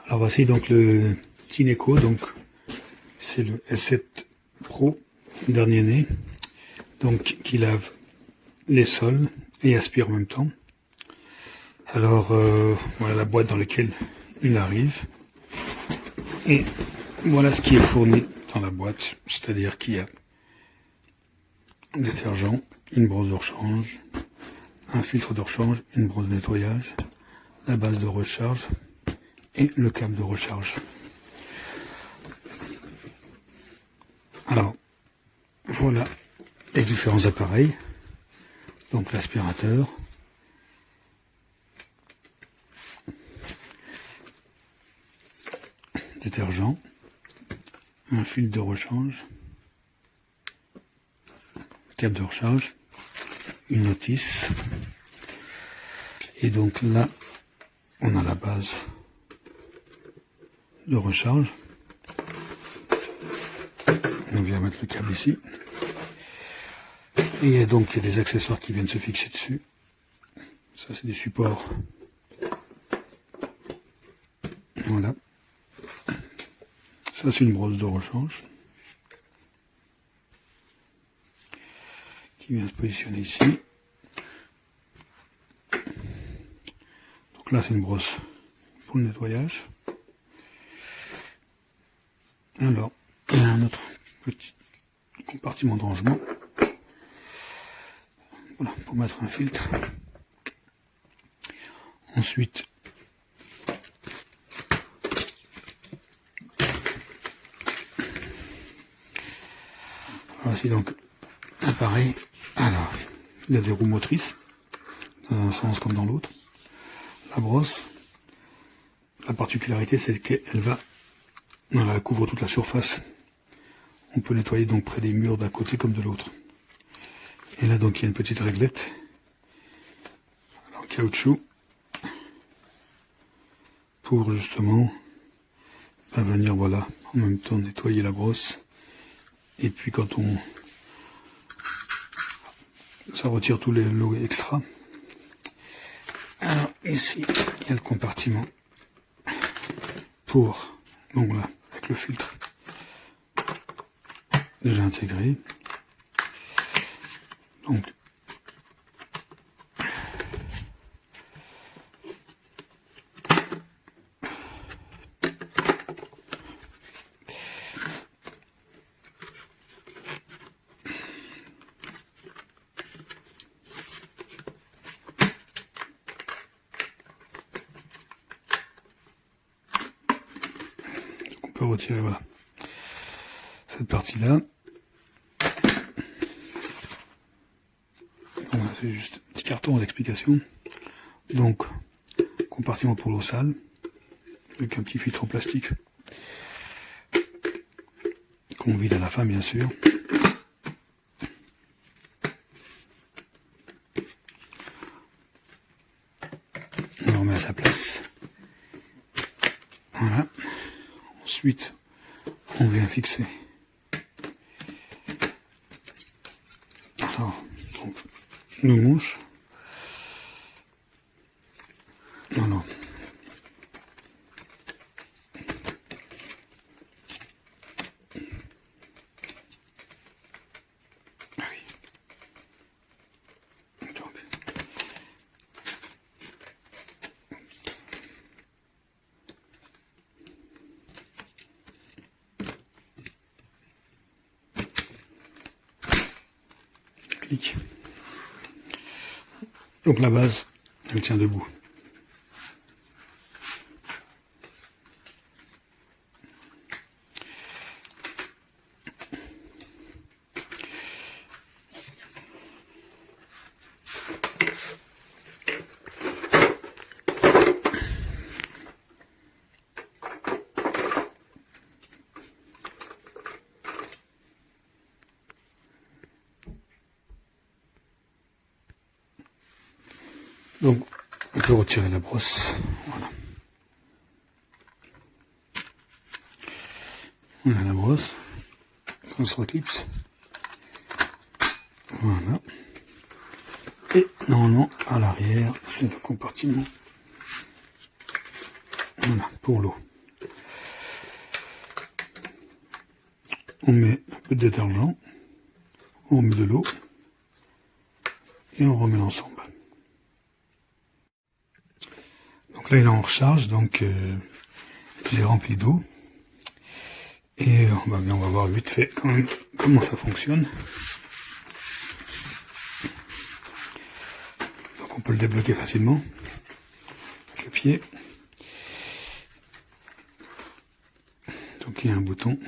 Alors voici donc le Tineco, donc c'est le S7 Pro, dernier né, donc qui lave les sols et aspire en même temps. Alors voilà la boîte dans laquelle il arrive, et voilà ce qui est fourni dans la boîte, c'est-à-dire qu'il y a un détergent, une brosse de rechange, un filtre de rechange, une brosse de nettoyage, la base de recharge et le câble de recharge. Alors voilà les différents appareils, donc l'aspirateur, détergent, un fil de rechange, câble de recharge, une notice, et donc là on a la base de recharge. On vient mettre le câble ici, et donc il y a des accessoires qui viennent se fixer dessus. Ça c'est des supports, voilà. Ça c'est une brosse de rechange qui vient se positionner ici. Donc là c'est une brosse pour le nettoyage. Alors il y a un autre petit compartiment de rangement, voilà, pour mettre un filtre. Ensuite voici donc l'appareil. Alors il y a des roues motrices dans un sens comme dans l'autre. La brosse, la particularité c'est qu'elle va, voilà, elle couvre toute la surface. On peut nettoyer donc près des murs d'un côté comme de l'autre. Et là donc il y a une petite réglette en caoutchouc pour justement venir, voilà, en même temps nettoyer la brosse. Et puis quand ça retire tous les lots extra. Alors ici il y a le compartiment pour, donc là avec le filtre déjà intégré. Donc on peut retirer, voilà, cette partie là. Voilà, c'est juste un petit carton d'explication. Donc compartiment pour l'eau sale avec un petit filtre en plastique qu'on vide à la fin bien sûr. On le remet à sa place. Voilà. Ensuite, on vient fixer. Alors, donc, nos manches. Alors, ah oui. Donc, clic. Donc la base, elle tient debout. Donc, on peut retirer la brosse. Voilà. On a la brosse. Ça se reclipse. Voilà. Et normalement, à l'arrière, c'est le compartiment. Voilà, pour l'eau. On met un peu de détergent, on met de l'eau et on remet l'ensemble. Donc là il est en recharge, donc j'ai rempli d'eau et on va voir vite fait quand même comment ça fonctionne. Donc on peut le débloquer facilement avec le pied. Donc il y a un bouton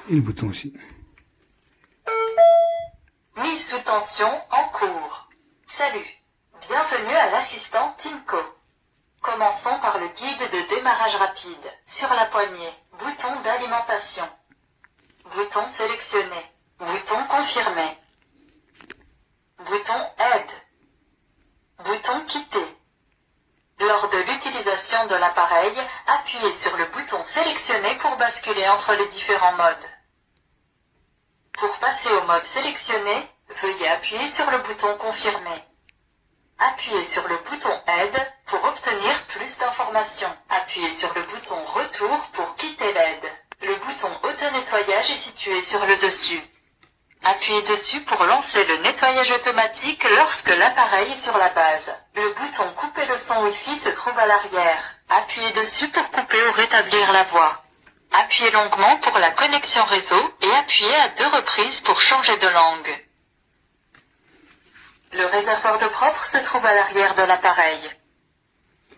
et le bouton aussi. Mise sous tension en cours. Salut, bienvenue à l'assistant Timco. Commençons par le guide de démarrage rapide. Sur la poignée, bouton d'alimentation. Bouton sélectionné. Bouton confirmé. Bouton aide. Bouton quitter. Lors de l'utilisation de l'appareil, appuyez sur le bouton sélectionné pour basculer entre les différents modes. Pour passer au mode sélectionné, veuillez appuyer sur le bouton confirmé. Appuyez sur le bouton aide pour obtenir plus d'informations. Appuyez sur le bouton retour pour quitter l'aide. Le bouton auto-nettoyage est situé sur le dessus. Appuyez dessus pour lancer le nettoyage automatique lorsque l'appareil est sur la base. Le bouton couper le son Wi-Fi se trouve à l'arrière. Appuyez dessus pour couper ou rétablir la voix. Appuyez longuement pour la connexion réseau et appuyez à 2 reprises pour changer de langue. Le réservoir d'eau propre se trouve à l'arrière de l'appareil.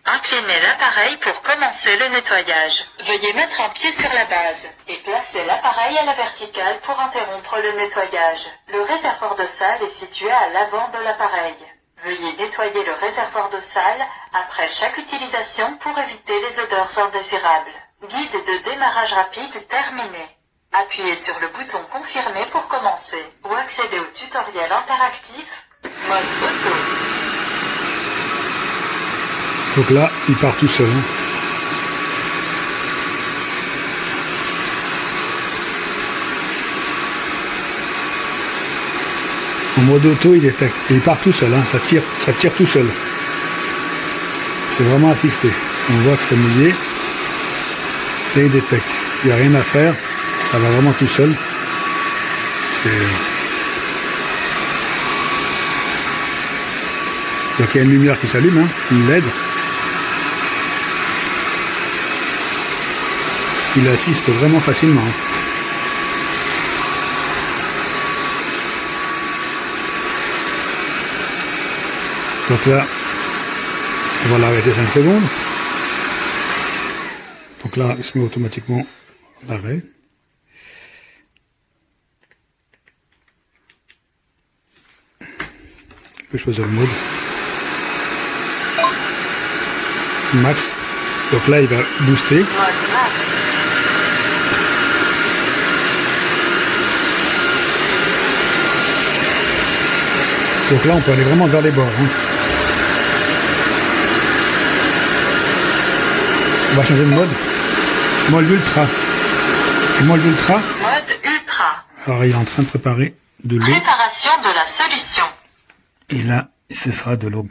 Inclinez l'appareil pour commencer le nettoyage. Veuillez mettre un pied sur la base et placer l'appareil à la verticale pour interrompre le nettoyage. Le réservoir de sale est situé à l'avant de l'appareil. Veuillez nettoyer le réservoir de sale après chaque utilisation pour éviter les odeurs indésirables. Guide de démarrage rapide terminé. Appuyez sur le bouton confirmer pour commencer ou accéder au tutoriel interactif mode auto. Donc là, il part tout seul. En mode auto, il part tout seul, ça tire tout seul. C'est vraiment assisté. On voit que c'est mouillé. Et il détecte. Il n'y a rien à faire. Ça va vraiment tout seul. Donc il y a une lumière qui s'allume, une LED. Il assiste vraiment facilement. Donc là, on va l'arrêter 5 secondes. Donc là, il se met automatiquement en arrêt. On peut choisir le mode. Max. Donc là, il va booster. Donc là, on peut aller vraiment vers les bords. On va changer de mode. Mode ultra. Mode ultra. Mode ultra. Alors, il est en train de préparer de l'eau. Préparation de la solution. Et là, ce sera de l'eau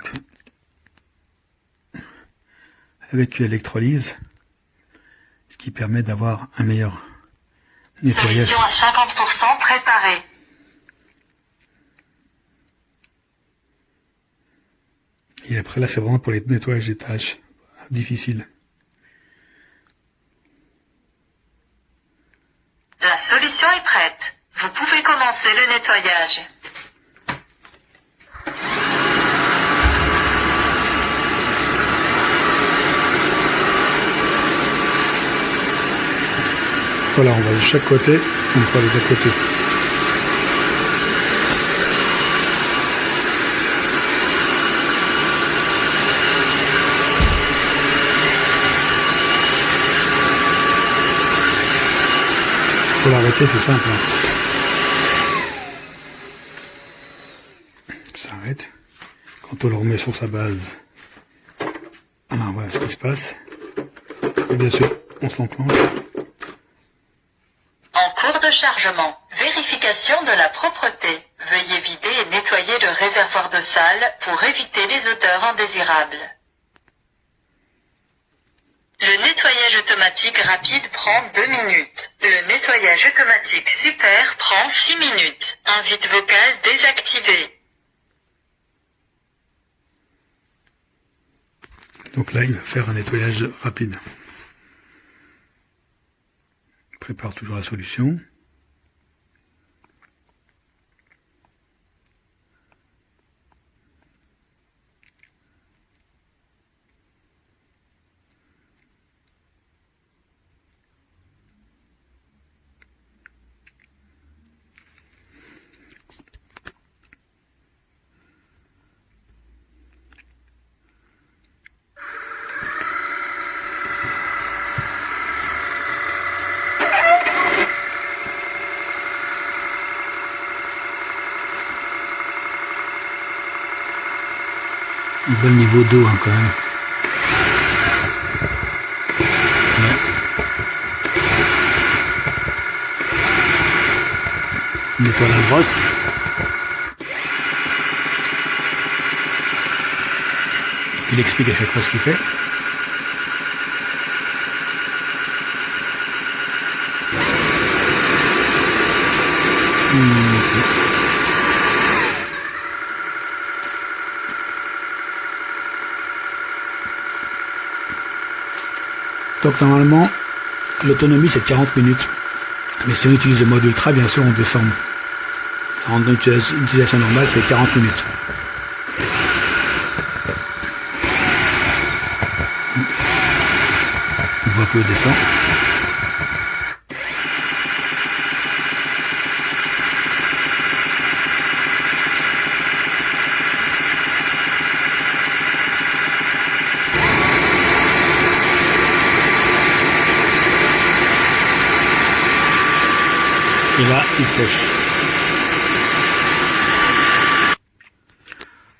avec électrolyse, ce qui permet d'avoir un meilleur nettoyage. Solution à 50% préparée. Et après là, c'est vraiment pour les nettoyages des tâches difficiles. La solution est prête. Vous pouvez commencer le nettoyage. Voilà, on va de chaque côté, on peut aller de l'autre côté. Pour l'arrêter, c'est simple. Ça s'arrête. Quand on le remet sur sa base, alors voilà ce qui se passe. Et bien sûr, on s'enclenche. En cours de chargement, vérification de la propreté. Veuillez vider et nettoyer le réservoir de sale pour éviter les odeurs indésirables. Le nettoyage automatique rapide prend 2 minutes. Le nettoyage automatique super prend 6 minutes. Invite vocale désactivé. Donc là, il va faire un nettoyage rapide. Prépare toujours la solution. On voit le niveau d'eau hein, quand même. Ouais. On nettoie la brosse. Il explique à chaque fois ce qu'il fait. Donc normalement, l'autonomie c'est 40 minutes. Mais si on utilise le mode ultra, bien sûr on descend. En utilisation normale, c'est 40 minutes. On voit que l'eau descend. Et là, il sèche.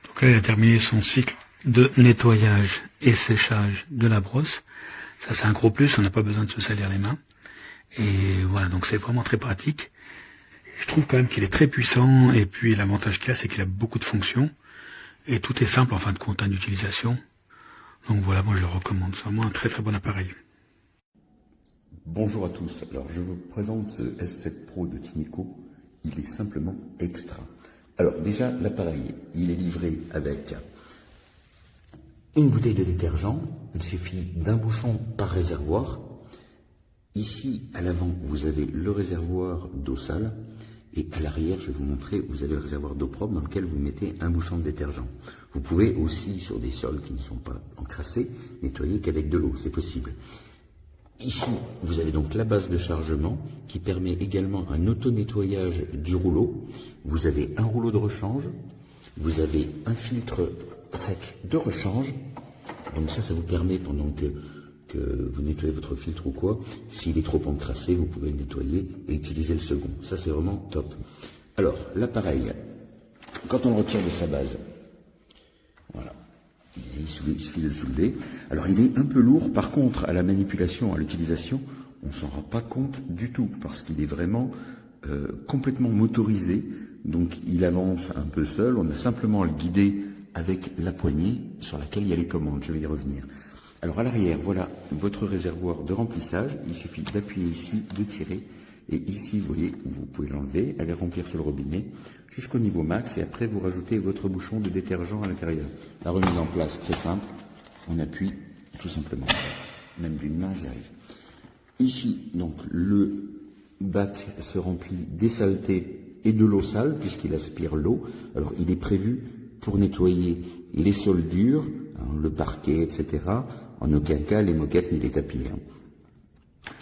Donc là, il a terminé son cycle de nettoyage et séchage de la brosse. Ça, c'est un gros plus, on n'a pas besoin de se salir les mains. Et voilà, donc c'est vraiment très pratique. Je trouve quand même qu'il est très puissant, et puis l'avantage qu'il a, c'est qu'il a beaucoup de fonctions. Et tout est simple en fin de compte d'utilisation. Donc voilà, moi je le recommande. C'est vraiment un très très bon appareil. Bonjour à tous, alors je vous présente ce S7 Pro de Tineco, il est simplement extra. Alors déjà l'appareil, il est livré avec une bouteille de détergent, il suffit d'un bouchon par réservoir. Ici à l'avant vous avez le réservoir d'eau sale et à l'arrière je vais vous montrer, vous avez le réservoir d'eau propre dans lequel vous mettez un bouchon de détergent. Vous pouvez aussi sur des sols qui ne sont pas encrassés nettoyer qu'avec de l'eau, c'est possible. Ici, vous avez donc la base de chargement qui permet également un auto-nettoyage du rouleau. Vous avez un rouleau de rechange, vous avez un filtre sec de rechange. Donc ça vous permet pendant que vous nettoyez votre filtre ou quoi, s'il est trop encrassé, vous pouvez le nettoyer et utiliser le second. Ça, c'est vraiment top. Alors, l'appareil, quand on le retire de sa base, voilà. Il suffit de le soulever. Alors il est un peu lourd, par contre à la manipulation, à l'utilisation, on ne s'en rend pas compte du tout, parce qu'il est vraiment complètement motorisé, donc il avance un peu seul, on a simplement à le guider avec la poignée sur laquelle il y a les commandes, je vais y revenir. Alors à l'arrière, voilà votre réservoir de remplissage, il suffit d'appuyer ici, de tirer, et ici vous voyez, vous pouvez l'enlever, aller remplir sur le robinet, jusqu'au niveau max, et après vous rajoutez votre bouchon de détergent à l'intérieur. La remise en place, très simple, on appuie tout simplement, même d'une main j'y arrive. Ici, donc, le bac se remplit des saletés et de l'eau sale, puisqu'il aspire l'eau. Alors il est prévu pour nettoyer les sols durs, hein, le parquet, etc. En aucun cas les moquettes ni les tapis. Hein.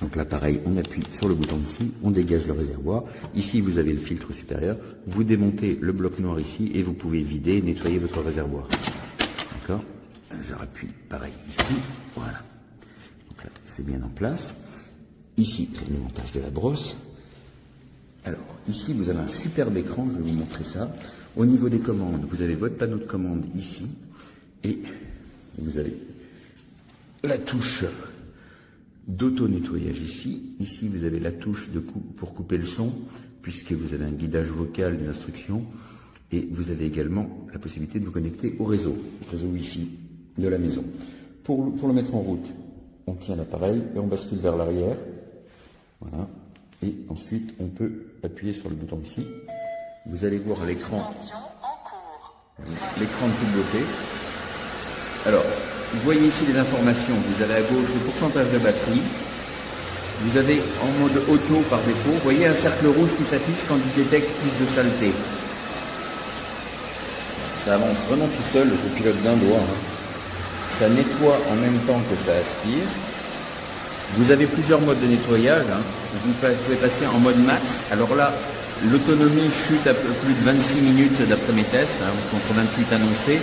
Donc là, pareil, on appuie sur le bouton ici, on dégage le réservoir. Ici, vous avez le filtre supérieur. Vous démontez le bloc noir ici et vous pouvez vider et nettoyer votre réservoir. D'accord? Je rappuie pareil ici. Voilà. Donc là, c'est bien en place. Ici, c'est le démontage de la brosse. Alors, ici, vous avez un superbe écran. Je vais vous montrer ça. Au niveau des commandes, vous avez votre panneau de commande ici. Et vous avez la touche d'auto-nettoyage ici. Ici, vous avez la touche pour couper le son, puisque vous avez un guidage vocal des instructions. Et vous avez également la possibilité de vous connecter au réseau Wi-Fi de la maison. Pour le mettre en route, on tient l'appareil et on bascule vers l'arrière. Voilà. Et ensuite, on peut appuyer sur le bouton ici. Vous allez voir à l'écran de toute beauté. Alors, vous voyez ici les informations. Vous avez à gauche le pourcentage de batterie. Vous avez en mode auto par défaut. Vous voyez un cercle rouge qui s'affiche quand il détecte plus de saleté. Ça avance vraiment tout seul, je pilote d'un doigt. Ça nettoie en même temps que ça aspire. Vous avez plusieurs modes de nettoyage. Vous pouvez passer en mode max. Alors là, l'autonomie chute à plus de 26 minutes d'après mes tests, contre 28 annoncés,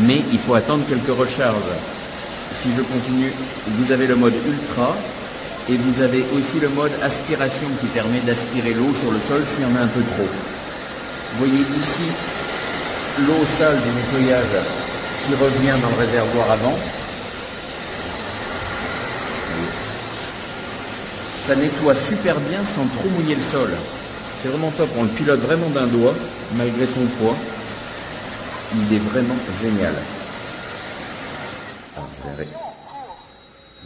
mais il faut attendre quelques recharges. Si je continue, vous avez le mode ultra et vous avez aussi le mode aspiration qui permet d'aspirer l'eau sur le sol s'il y en a un peu trop. Vous voyez ici l'eau sale du nettoyage qui revient dans le réservoir avant. Ça nettoie super bien sans trop mouiller le sol. C'est vraiment top, on le pilote vraiment d'un doigt, malgré son poids. Il est vraiment génial. Alors,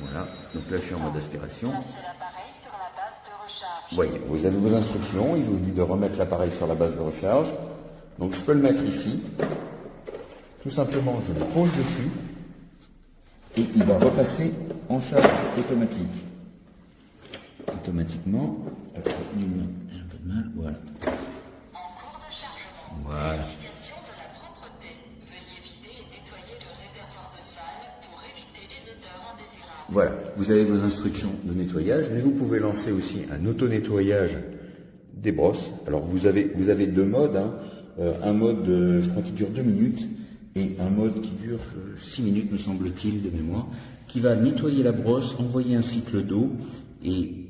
voilà, donc là je suis en mode aspiration. Voyez, vous avez vos instructions, il vous dit de remettre l'appareil sur la base de recharge. Donc je peux le mettre ici. Tout simplement, je le pose dessus et il va repasser en charge automatique. Automatiquement, j'ai un peu de mal, voilà. Voilà. Voilà, vous avez vos instructions de nettoyage, mais vous pouvez lancer aussi un auto-nettoyage des brosses. Alors vous avez deux modes, un mode je crois qui dure 2 minutes et un mode qui dure 6 minutes me semble-t-il de mémoire, qui va nettoyer la brosse, envoyer un cycle d'eau et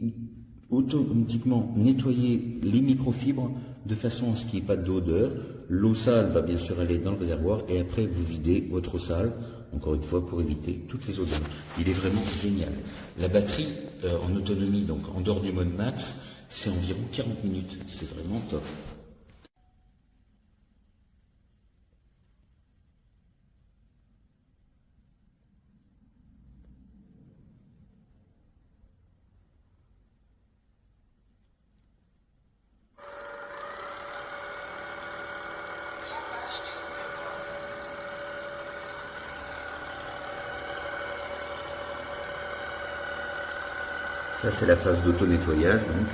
automatiquement nettoyer les microfibres de façon à ce qu'il n'y ait pas d'odeur. L'eau sale va bien sûr aller dans le réservoir et après vous videz votre eau sale, encore une fois pour éviter toutes les odeurs. Il est vraiment génial. La batterie en autonomie, donc en dehors du mode max, c'est environ 40 minutes. C'est vraiment top. Ça c'est la phase d'auto-nettoyage donc.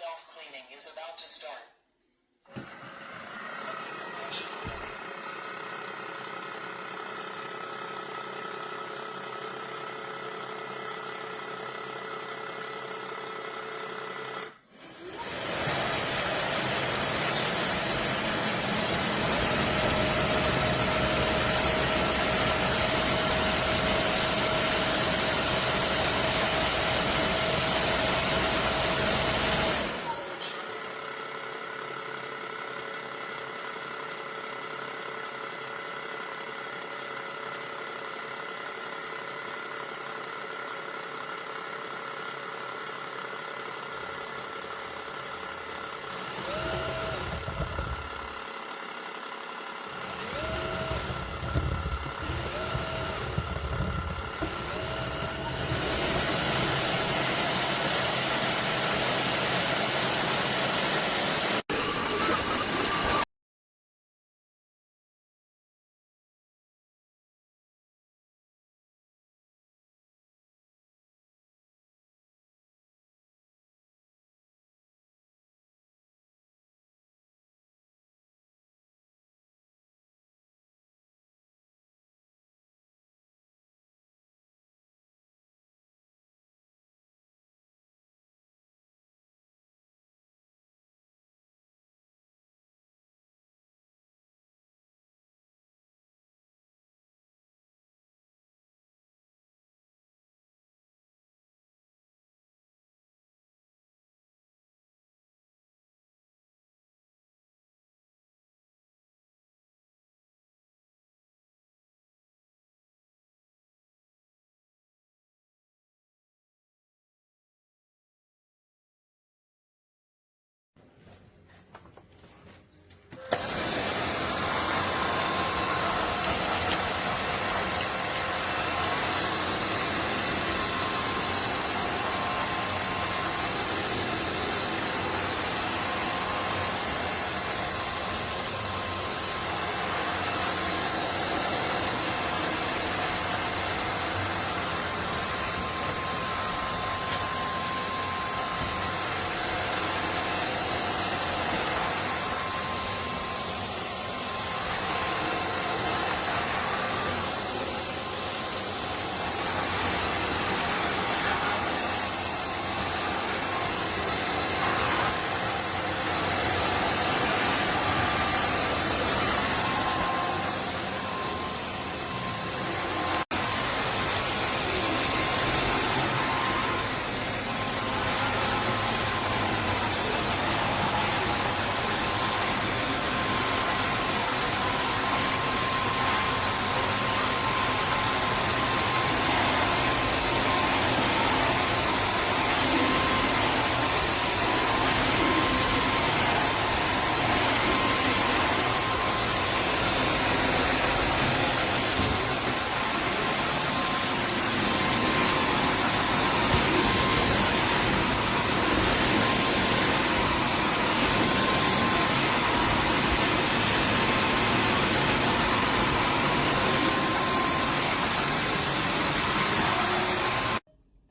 self-cleaning is about to start.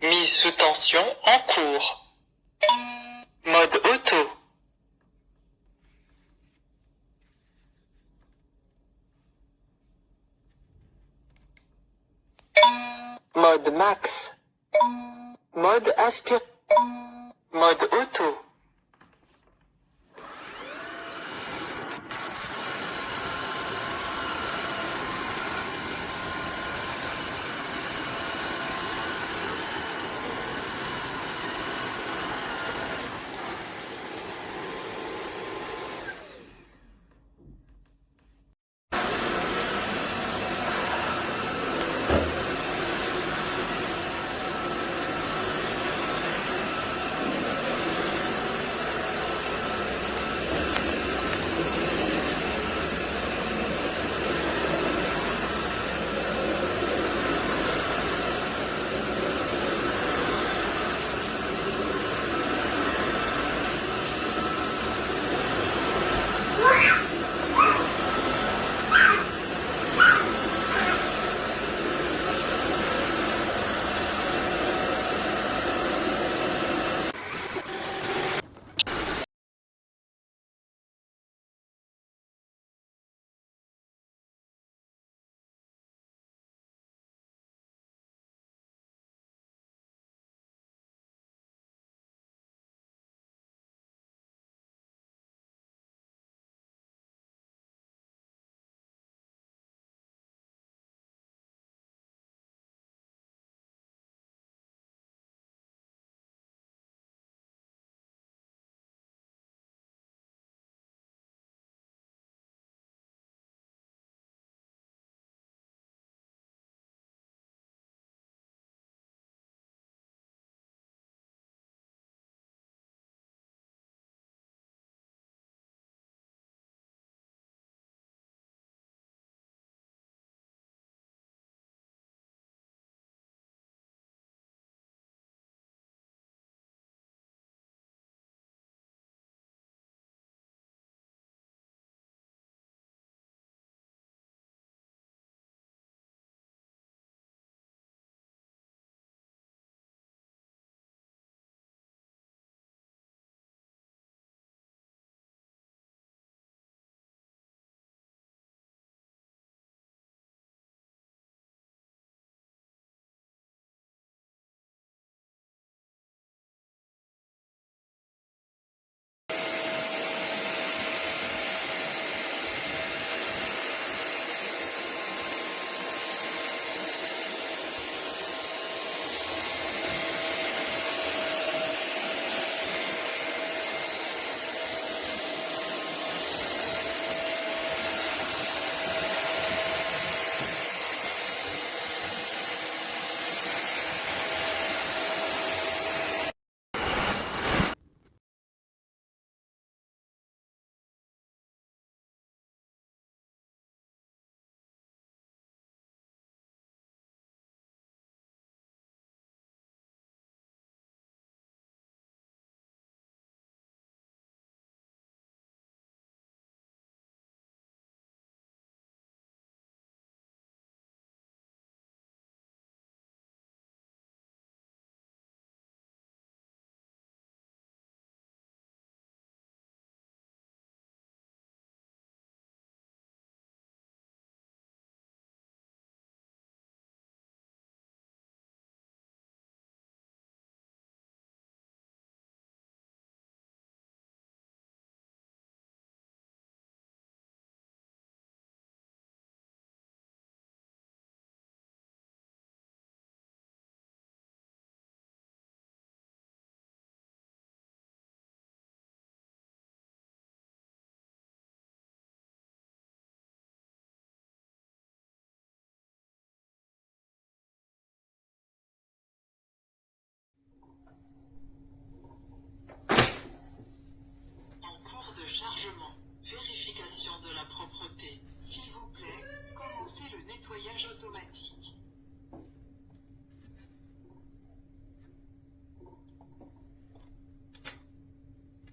Mise sous tension en cours. Mode auto. Mode max. Mode aspire. Mode auto.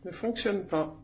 ne fonctionne pas.